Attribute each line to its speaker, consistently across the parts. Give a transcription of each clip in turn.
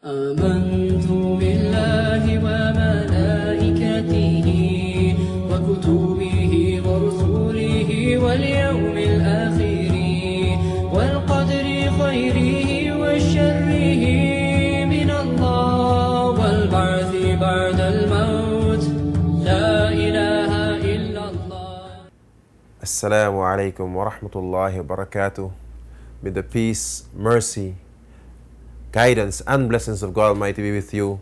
Speaker 1: آمنت بالله وملائكته وكتبه ورسله واليوم الآخر والقدر خيره وشره من الله والبعث بعد الموت لا إله إلا الله.
Speaker 2: Assalamu alaikum wa rahmatullahi wa barakatuh. May the peace, mercy, guidance and blessings of God Almighty be with you.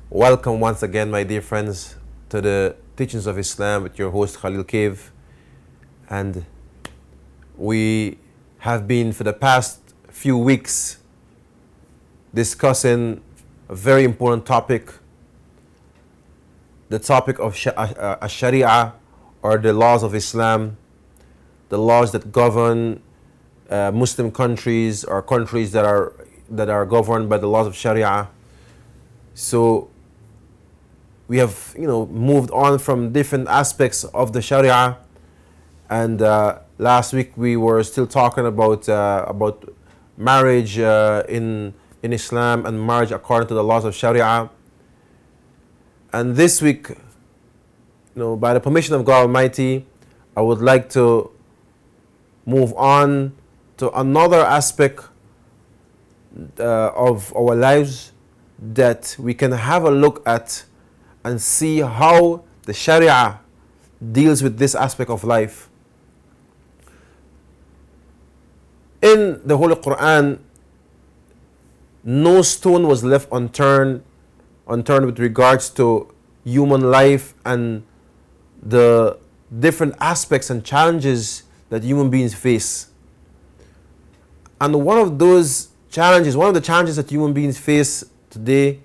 Speaker 2: Welcome once again, my dear friends, to the teachings of Islam with your host Khalil Cave. And we have been for the past few weeks discussing a very important topic, the topic of Sharia, or the laws of Islam, the laws that govern Muslim countries or countries that are governed by the laws of Sharia. So we have moved on from different aspects of the Sharia, and last week we were still talking about marriage in Islam and marriage according to the laws of Sharia. And this week, by the permission of God Almighty, I would like to move on to another aspect of our lives that we can have a look at and see how the Sharia deals with this aspect of life. In the Holy Quran, no stone was left unturned with regards to human life and the different aspects and challenges that human beings face. And one of the challenges that human beings face today,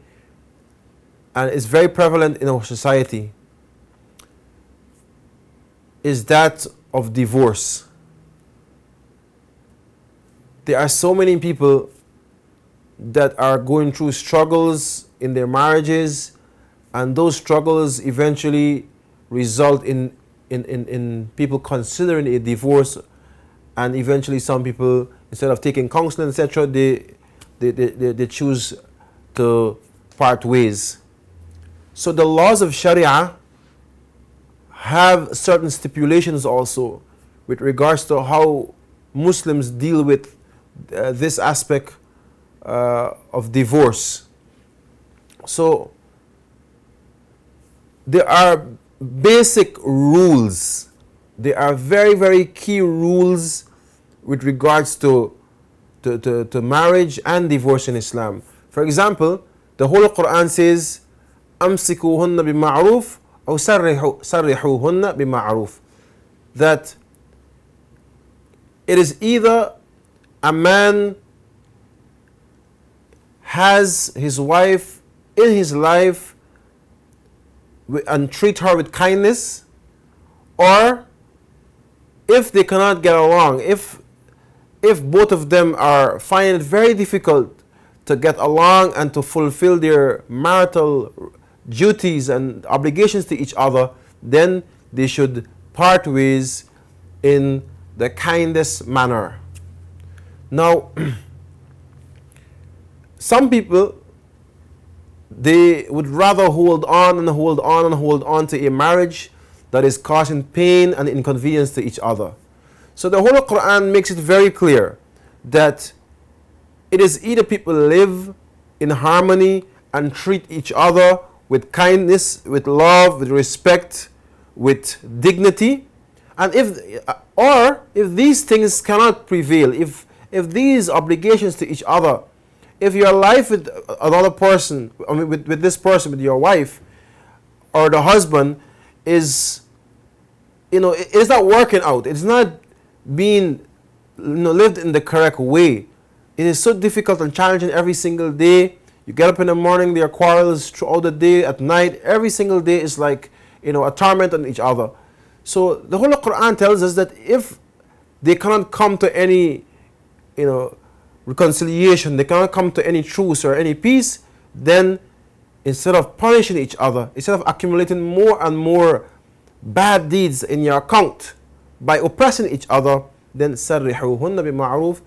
Speaker 2: and is very prevalent in our society, is that of divorce. There are so many people that are going through struggles in their marriages, and those struggles eventually result in people considering a divorce, and eventually some people, instead of taking counseling, etc., they choose to part ways. So the laws of Sharia have certain stipulations also with regards to how Muslims deal with this aspect of divorce. So there are basic rules. There are very, very key rules with regards to marriage and divorce in Islam. For example, the Holy Quran says, أَمْسِكُوهُنَّ بِمَعْرُوفٍ أَوْ سَرِّحُوهُنَّ بِمَعْرُوفٍ, that it is either a man has his wife in his life and treat her with kindness, or if they cannot get along, if both of them are finding it very difficult to get along and to fulfill their marital duties and obligations to each other, then they should part ways in the kindest manner. Now, some people, they would rather hold on to a marriage that is causing pain and inconvenience to each other. So the Holy Quran makes it very clear that it is either people live in harmony and treat each other with kindness, with love, with respect, with dignity, and if these things cannot prevail, if these obligations to each other, if your life with another person, with this person, with your wife or the husband is, it's not working out, it's not being lived in the correct way, it is so difficult and challenging every single day. You get up in the morning, there are quarrels throughout the day, at night, every single day is like, a torment on each other. So the Holy Quran tells us that if they cannot come to any, reconciliation, they cannot come to any truce or any peace, then instead of punishing each other, instead of accumulating more and more bad deeds in your account by oppressing each other, then سَرِّحُوهُنَّ بِمَعْرُوفٍ,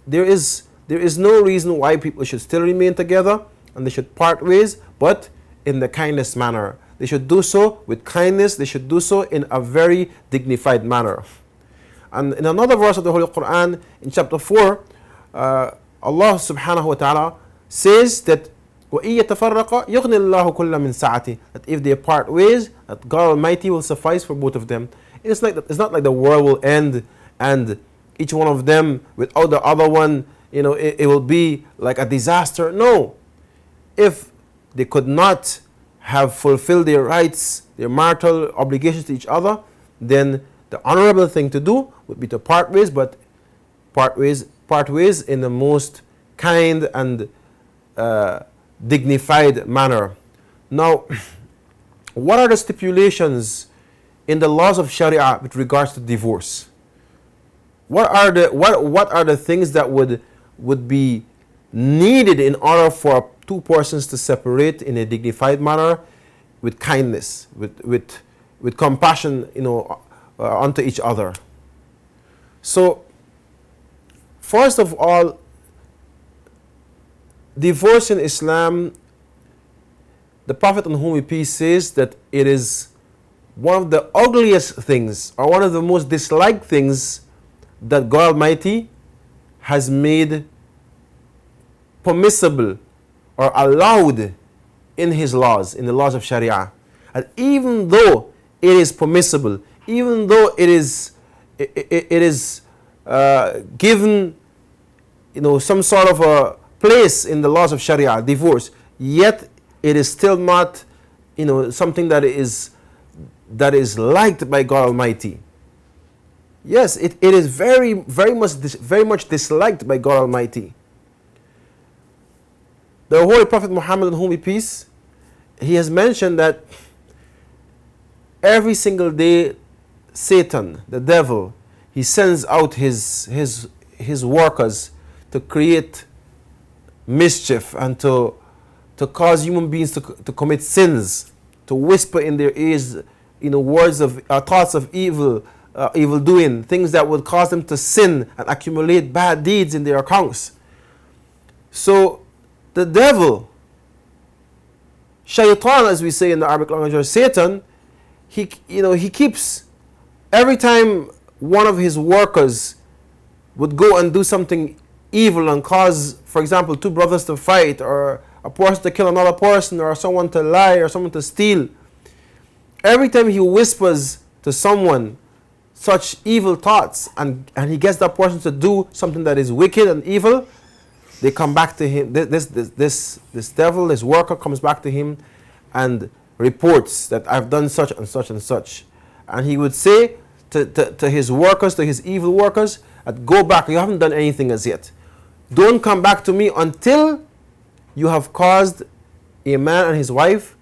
Speaker 2: there is there is no reason why people should still remain together and they should part ways, but in the kindest manner. They should do so with kindness. They should do so in a very dignified manner. And in another verse of the Holy Quran, in chapter 4, Allah subhanahu wa ta'ala says that وَإِن يَتَفَرَّقَ يُغْنِ اللَّهُ كُلَّ مِنْ سَعَتِهِ, that if they part ways, that God Almighty will suffice for both of them. It's not like the world will end and each one of them without the other one, it will be like a disaster. No. If they could not have fulfilled their rights, their marital obligations to each other, then the honorable thing to do would be to part ways, but part ways in the most kind and dignified manner. Now, what are the stipulations in the laws of Sharia with regards to divorce? What are the things that would be needed in order for two persons to separate in a dignified manner, with kindness, with compassion, unto each other? So, first of all, divorce in Islam, the Prophet on whom be peace says that it is one of the ugliest things, or one of the most disliked things that God Almighty has made permissible or allowed in His laws, in the laws of Sharia. And even though it is permissible, even though it is given, some sort of a place in the laws of Sharia, divorce, yet it is still not, something that is liked by God Almighty. Yes, it is very much disliked by God Almighty. The Holy Prophet Muhammad, on whom be peace, he has mentioned that every single day Satan, the devil, he sends out his workers to create mischief and to cause human beings to commit sins, to whisper in their ears, words of thoughts of evil doing, things that would cause them to sin and accumulate bad deeds in their accounts. So the devil, shaitan, as we say in the Arabic language, or Satan, he keeps, every time one of his workers would go and do something evil and cause, for example, two brothers to fight, or a person to kill another person, or someone to lie, or someone to steal, every time he whispers to someone such evil thoughts, and he gets that person to do something that is wicked and evil, they come back to him. This devil, this worker, comes back to him and reports that I've done such and such and such. And he would say to his workers, to his evil workers, go back, you haven't done anything as yet. Don't come back to me until you have caused a man and his wife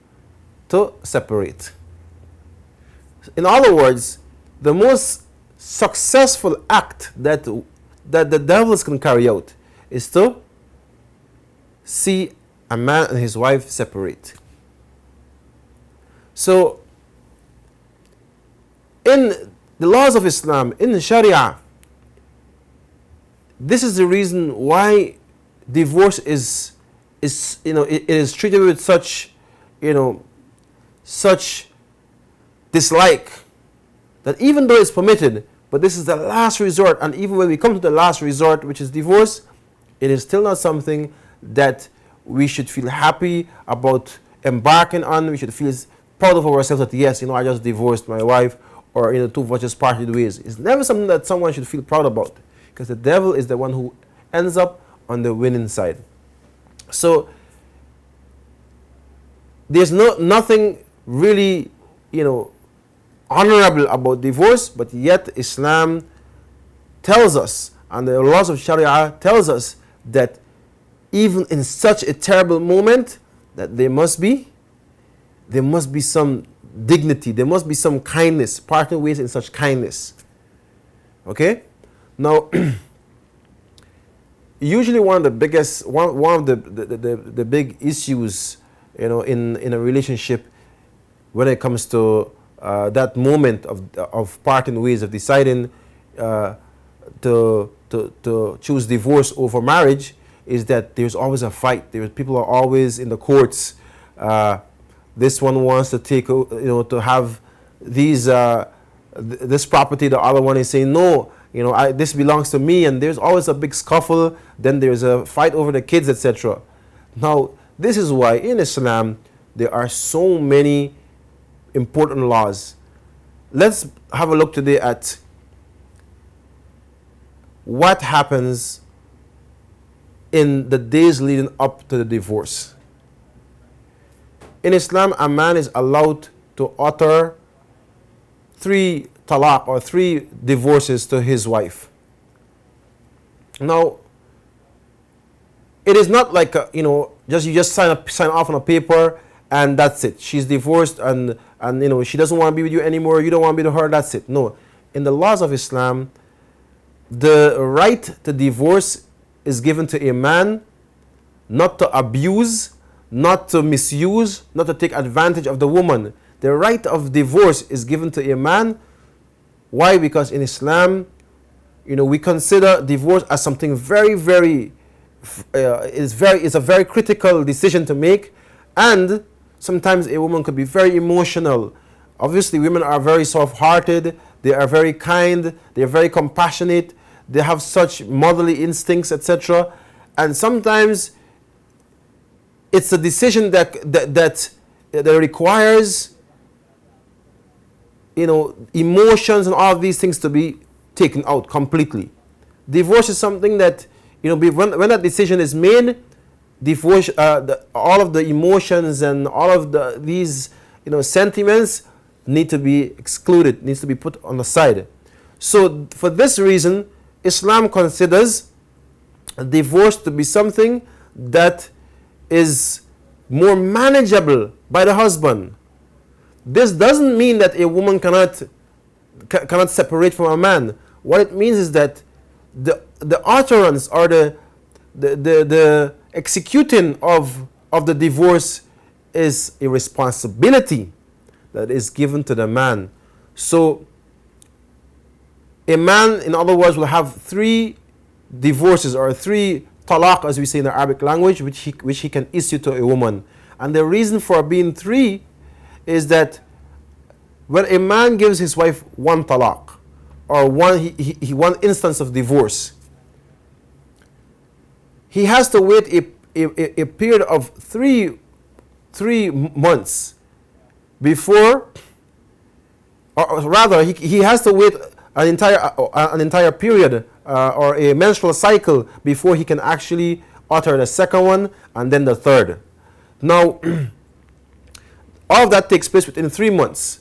Speaker 2: to separate. In other words, the most successful act that the devils can carry out is to see a man and his wife separate. So, in the laws of Islam, in the Sharia, this is the reason why divorce is treated with such dislike, that even though it's permitted, but this is the last resort, and even when we come to the last resort, which is divorce, it is still not something that we should feel happy about embarking on. We should feel proud of ourselves that yes, I just divorced my wife, or two of us just parted ways. It's never something that someone should feel proud about, because the devil is the one who ends up on the winning side. So there's nothing really honorable about divorce, but yet Islam tells us, and the laws of Sharia tells us, that even in such a terrible moment, that there must be some dignity, there must be some kindness, parting ways in such kindness. Okay? Now, usually one of the big issues, in a relationship, when it comes to that moment of parting ways, of deciding to choose divorce over marriage, is that there's always a fight. People are always in the courts. This one wants to take, to have this property. The other one is saying, no, this belongs to me. And there's always a big scuffle. Then there's a fight over the kids, etc. Now, this is why in Islam, there are so many important laws. Let's have a look today at what happens in the days leading up to the divorce. In Islam, a man is allowed to utter 3 talaq or 3 divorces to his wife. Now, it is not like you just sign off on a paper and that's it. She's divorced and she doesn't want to be with you anymore. You don't want to be with her. That's it. No, in the laws of Islam, the right to divorce is given to a man, not to abuse, not to misuse, not to take advantage of the woman. The right of divorce is given to a man. Why? Because in Islam, we consider divorce as something very, very, it's a very critical decision to make, and sometimes a woman could be very emotional. Obviously, women are very soft-hearted, they are very kind, they are very compassionate, they have such motherly instincts, etc. And sometimes it's a decision that requires emotions and all of these things to be taken out completely. Divorce is something that when that decision is made, divorce, all of the emotions and all of these sentiments need to be excluded, needs to be put on the side. So for this reason, Islam considers divorce to be something that is more manageable by the husband. This doesn't mean that a woman cannot separate from a man. What it means is that the utterance or the executing of the divorce is a responsibility that is given to the man. So a man, in other words, will have 3 divorces or 3 talaq, as we say in the Arabic language, which he can issue to a woman. And the reason for being 3 is that when a man gives his wife 1 talaq or one instance of divorce, he has to wait a period of 3 months before, or rather, he has to wait an entire period or a menstrual cycle before he can actually utter the second one and then the third. Now, all of that takes place within 3 months.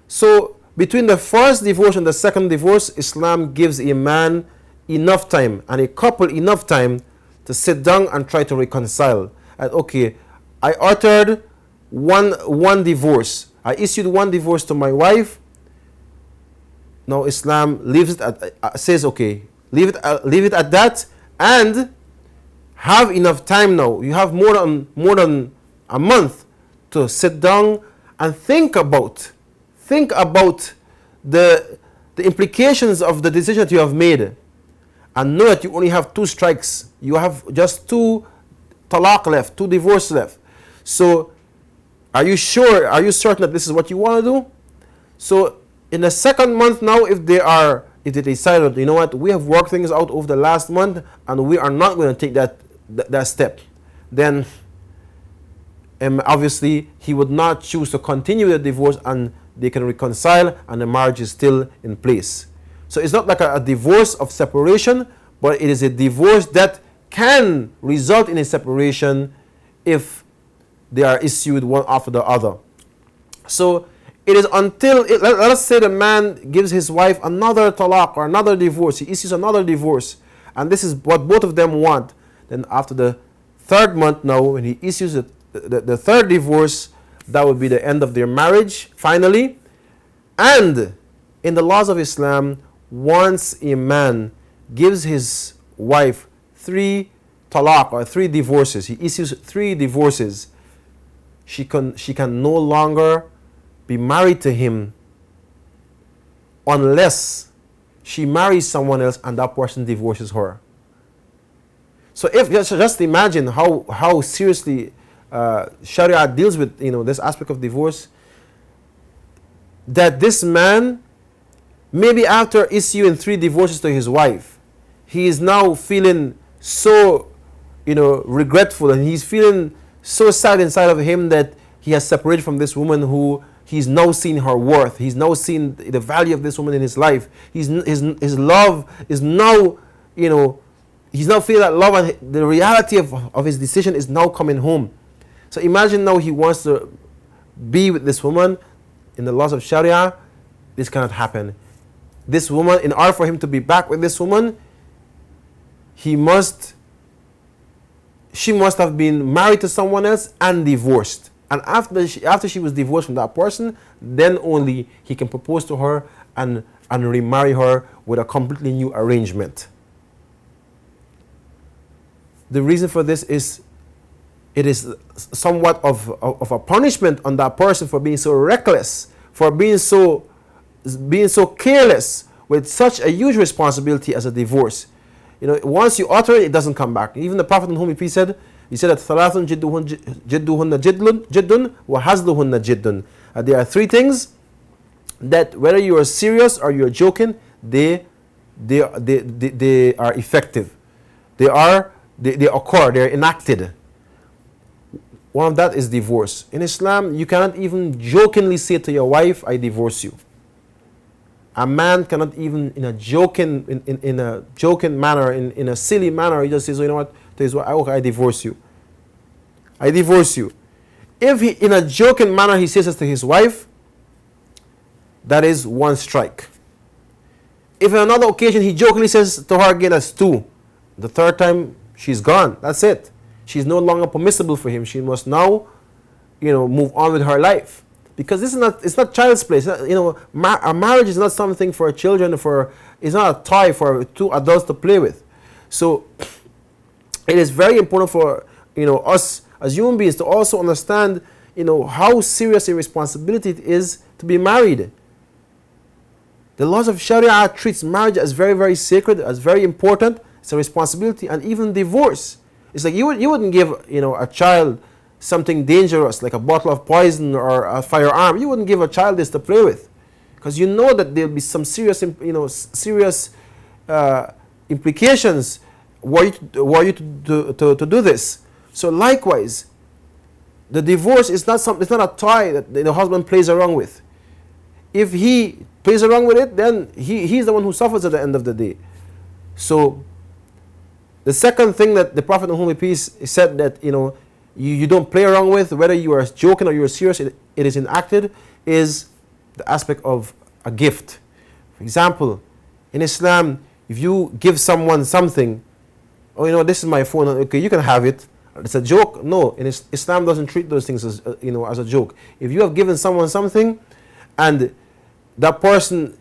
Speaker 2: So between the first divorce and the second divorce, Islam gives a man enough time and a couple enough time to sit down and try to reconcile. And okay, I uttered one divorce. I issued 1 divorce to my wife. Now Islam leaves it says okay, leave it at that, and have enough time now. You have more than a month to sit down and think about the implications of the decision that you have made, and know that you only have 2 strikes. You have just 2 talaq left, 2 divorces left. So are you sure? Are you certain that this is what you want to do? So in the second month now, if they decided, you know what, we have worked things out over the last month and we are not going to take that step, then obviously he would not choose to continue the divorce, and they can reconcile and the marriage is still in place. So it's not like a divorce of separation, but it is a divorce that can result in a separation if they are issued one after the other. So it is until, let us say the man gives his wife another talaq or another divorce, he issues another divorce, and this is what both of them want. Then after the 3rd month now, when he issues the 3rd divorce, that would be the end of their marriage, finally. And in the laws of Islam, once a man gives his wife 3 talaq or 3 divorces, he issues 3 divorces, she can no longer be married to him unless she marries someone else and that person divorces her. So if just imagine how seriously Sharia deals with this aspect of divorce, that this man, maybe after issuing 3 divorces to his wife, he is now feeling so regretful, and he's feeling so sad inside of him that he has separated from this woman who he's now seen her worth. He's now seen the value of this woman in his life. His love is now, he's now feeling that love, and the reality of his decision is now coming home. So imagine now he wants to be with this woman. In the laws of Sharia, this cannot happen. This woman, in order for him to be back with this woman, she must have been married to someone else and divorced. And after she was divorced from that person, then only he can propose to her and remarry her with a completely new arrangement. The reason for this is it is somewhat of a punishment on that person for being so reckless, for being so careless with such a huge responsibility as a divorce. Once you utter it, it doesn't come back. Even the Prophet in whom he said that ثلاث جدهن جد وهزلهن جد. There are 3 things that whether you are serious or you are joking, they are effective. They occur. They are enacted. One of that is divorce. In Islam, you cannot even jokingly say to your wife, "I divorce you." A man cannot even in a joking manner, in a silly manner, he just says, "You know what? To his wife, I divorce you. I divorce you." If he, in a joking manner, he says this to his wife, that is 1 strike. If on another occasion he jokingly says to her again, that's 2. The 3rd time, she's gone. That's it. She's no longer permissible for him. She must now, move on with her life. Because it's not child's play. It's not, a marriage is not something for children, it's not a toy for 2 adults to play with. So it is very important for us as human beings to also understand how serious a responsibility it is to be married. The laws of Sharia treats marriage as very, very sacred, as very important. It's a responsibility, and even divorce. It's like you wouldn't give a child something dangerous like a bottle of poison or a firearm. You wouldn't give a child this to play with, because that there'll be some serious implications were you to do this. So likewise, the divorce is not it's not a toy that the husband plays around with. If he plays around with it, then he's the one who suffers at the end of the day. So the second thing that the Prophet in whom be peace said that you don't play around with, whether you are joking or you are serious, it is enacted, is the aspect of a gift. For example, in Islam, if you give someone something, this is my phone, okay, you can have it. It's a joke. No, Islam doesn't treat those things as as a joke. If you have given someone something and that person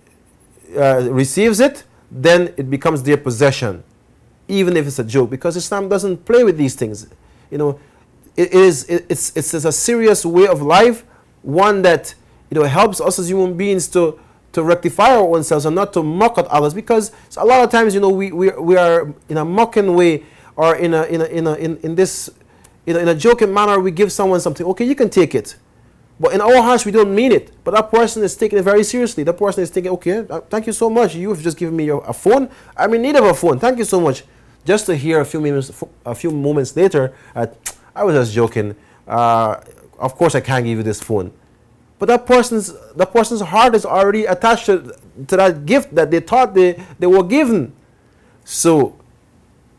Speaker 2: receives it, then it becomes their possession, even if it's a joke, because Islam doesn't play with these things. It's a serious way of life, one that helps us as human beings to rectify our own selves and not to mock at others, because a lot of times we are in a mocking way, or in a joking manner. We give someone something, okay, you can take it, but in our hearts we don't mean it, but that person is taking it very seriously. That person is thinking, okay, thank you so much, you've just given me a phone, I'm in need of a phone, thank you so much. Just to hear a few moments later, I was just joking. Of course, I can't give you this phone. But that person's heart is already attached to that gift that they thought they were given. So,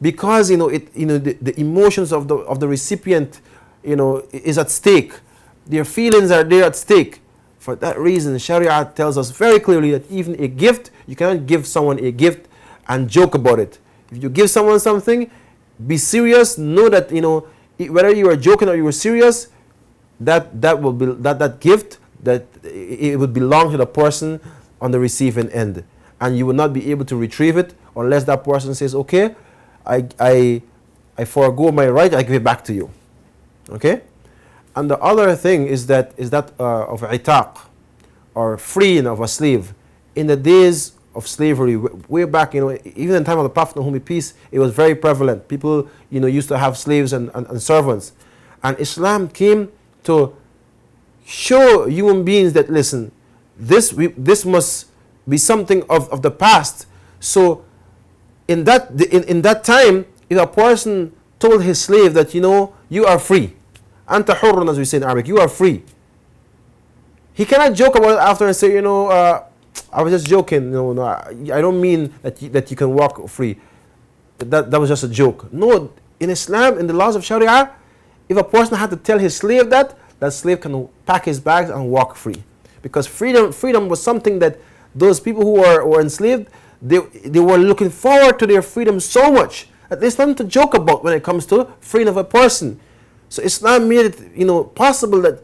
Speaker 2: because the emotions of the recipient is at stake, their feelings are there at stake. For that reason, Sharia tells us very clearly that even a gift, you cannot give someone a gift and joke about it. If you give someone something, be serious. Know that whether you are joking or you are serious, that gift, that it would belong to the person on the receiving end, and you will not be able to retrieve it unless that person says, okay, I forego my right, I give it back to you. Okay. And the other thing is that of itaq, or freeing of a slave. In the days of slavery way back, even in the time of the Prophet, whom be peace, it was very prevalent. People, used to have slaves and servants. And Islam came to show human beings that, listen, this must be something of the past. So in that time, if a person told his slave that, you are free, anta hurrun, as we say in Arabic, you are free, he cannot joke about it after and say, I was just joking. No, I don't mean that you can walk free. That was just a joke. No, in Islam, in the laws of Sharia, if a person had to tell his slave that slave can pack his bags and walk free. Because freedom was something that those people who were enslaved, they were looking forward to their freedom so much that there's nothing to joke about when it comes to freedom of a person. So Islam made it, possible that,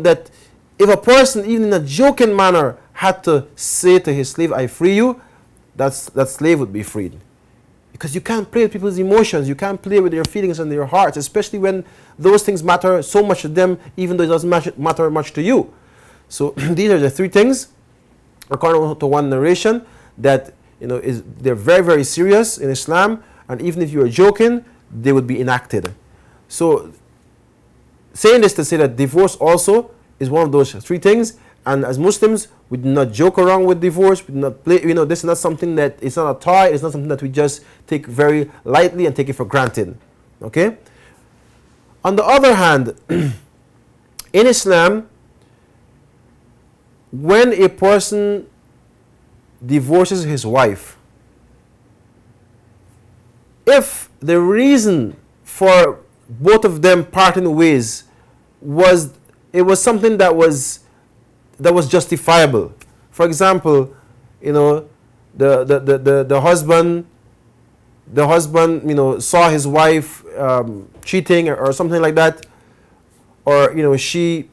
Speaker 2: that if a person, even in a joking manner, had to say to his slave, I free you, that slave would be freed. Because you can't play with people's emotions, you can't play with their feelings and their hearts, especially when those things matter so much to them, even though it doesn't matter much to you. So these are the three things, according to one narration, that they're very, very serious in Islam, and even if you are joking, they would be enacted. So saying this to say that divorce also is one of those three things, and as Muslims, we do not joke around with divorce. We do not play. This is not something that, it's not a toy. It's not something that we just take very lightly and take it for granted. Okay. On the other hand, in Islam, when a person divorces his wife, if the reason for both of them parting ways was something that was justifiable. For example, the husband saw his wife cheating or something like that, or she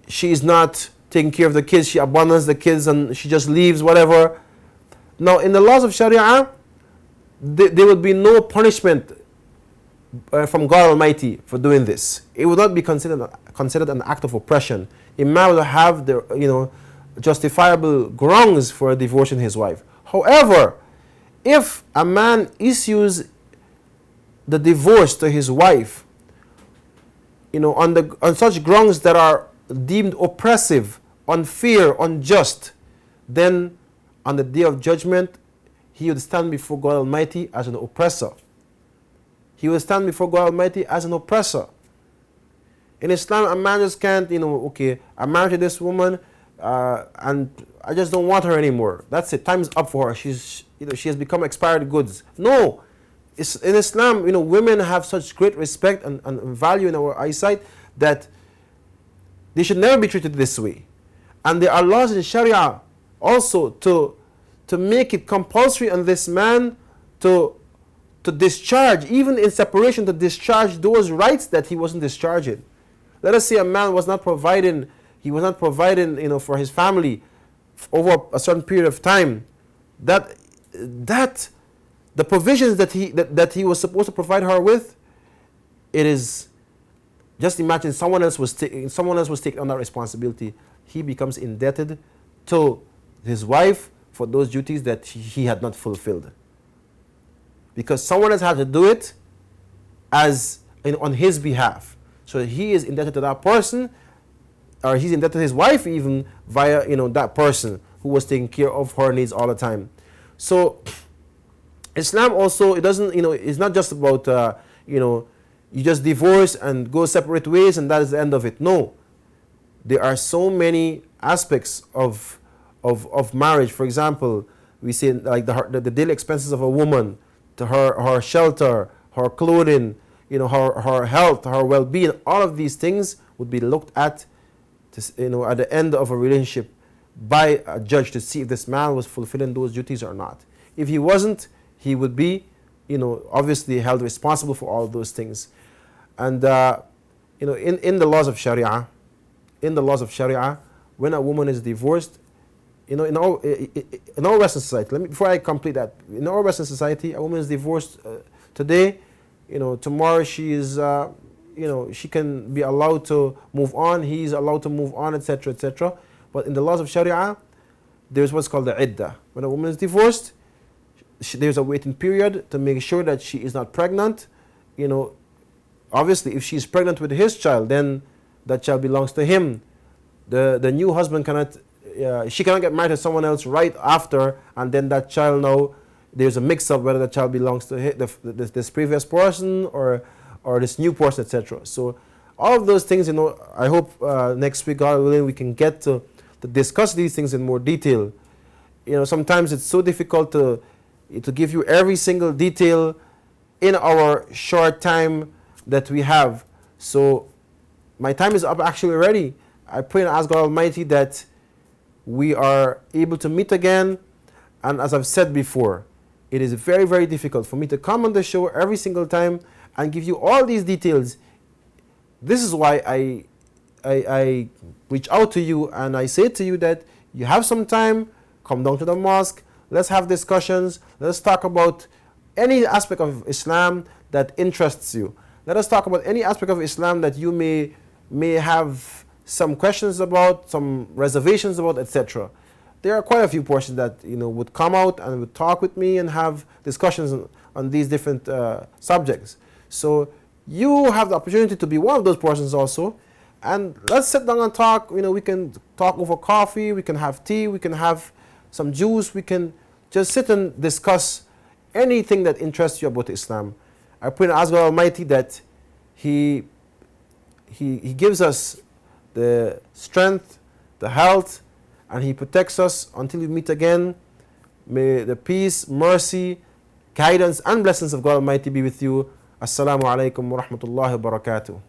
Speaker 2: is not taking care of the kids, she abandons the kids and she just leaves, whatever. Now, in the laws of Sharia, there would be no punishment from God Almighty for doing this. It would not be considered an act of oppression. A man would have the justifiable grounds for divorcing his wife. However, if a man issues the divorce to his wife, on such grounds that are deemed oppressive, unfair, unjust, then on the day of judgment, he would stand before God Almighty as an oppressor. He will stand before God Almighty as an oppressor. In Islam, a man just can't, okay, I'm married to this woman and I just don't want her anymore. That's it. Time's up for her. She has become expired goods. No. In Islam, women have such great respect and value in our eyesight that they should never be treated this way. And there are laws in Sharia also to make it compulsory on this man to discharge, even in separation, to discharge those rights that he wasn't discharging. Let us say a man was not providing, for his family over a certain period of time. That the provisions that he was supposed to provide her with, it is, just imagine someone else was taking on that responsibility. He becomes indebted to his wife for those duties that he had not fulfilled. Because someone else had to do it on his behalf. So he is indebted to that person, or he's indebted to his wife even via that person who was taking care of her needs all the time. So Islam also, it doesn't, it's not just about you just divorce and go separate ways and that is the end of it. No, there are so many aspects of marriage. For example, we say like the daily expenses of a woman, to her shelter, her clothing, her health, her well-being. All of these things would be looked at, at the end of a relationship by a judge to see if this man was fulfilling those duties or not. If he wasn't, he would be, obviously held responsible for all of those things. And in the laws of Sharia, when a woman is divorced, in our Western society, before I complete that, in our Western society, a woman is divorced today, tomorrow she is, she can be allowed to move on, he is allowed to move on, etc., etc. But in the laws of Sharia, there's what's called the iddah. When a woman is divorced, there's a waiting period to make sure that she is not pregnant. You know, obviously, if she's pregnant with his child, then that child belongs to him. The new husband cannot, she cannot get married to someone else right after, and then that child now, there's a mix-up whether the child belongs to this previous person or this new person, etc. So all of those things, you know, I hope next week, God willing, we can get to discuss these things in more detail. You know, sometimes it's so difficult to give you every single detail in our short time that we have. So my time is up actually already. I pray and ask God Almighty that we are able to meet again. And as I've said before, it is very, very difficult for me to come on the show every single time and give you all these details. This is why I reach out to you and I say to you that you have some time, come down to the mosque, let's have discussions, let's talk about any aspect of Islam that interests you. Let us talk about any aspect of Islam that you may have some questions about, some reservations about, etc. There are quite a few portions that, you know, would come out and would talk with me and have discussions on these different subjects. So you have the opportunity to be one of those persons also. And let's sit down and talk. You know, we can talk over coffee, we can have tea, we can have some juice, we can just sit and discuss anything that interests you about Islam. I pray and ask God Almighty that He gives us the strength, the health, and He protects us until we meet again. May the peace, mercy, guidance, and blessings of God Almighty be with you. Assalamu alaikum wa rahmatullahi wa barakatuh.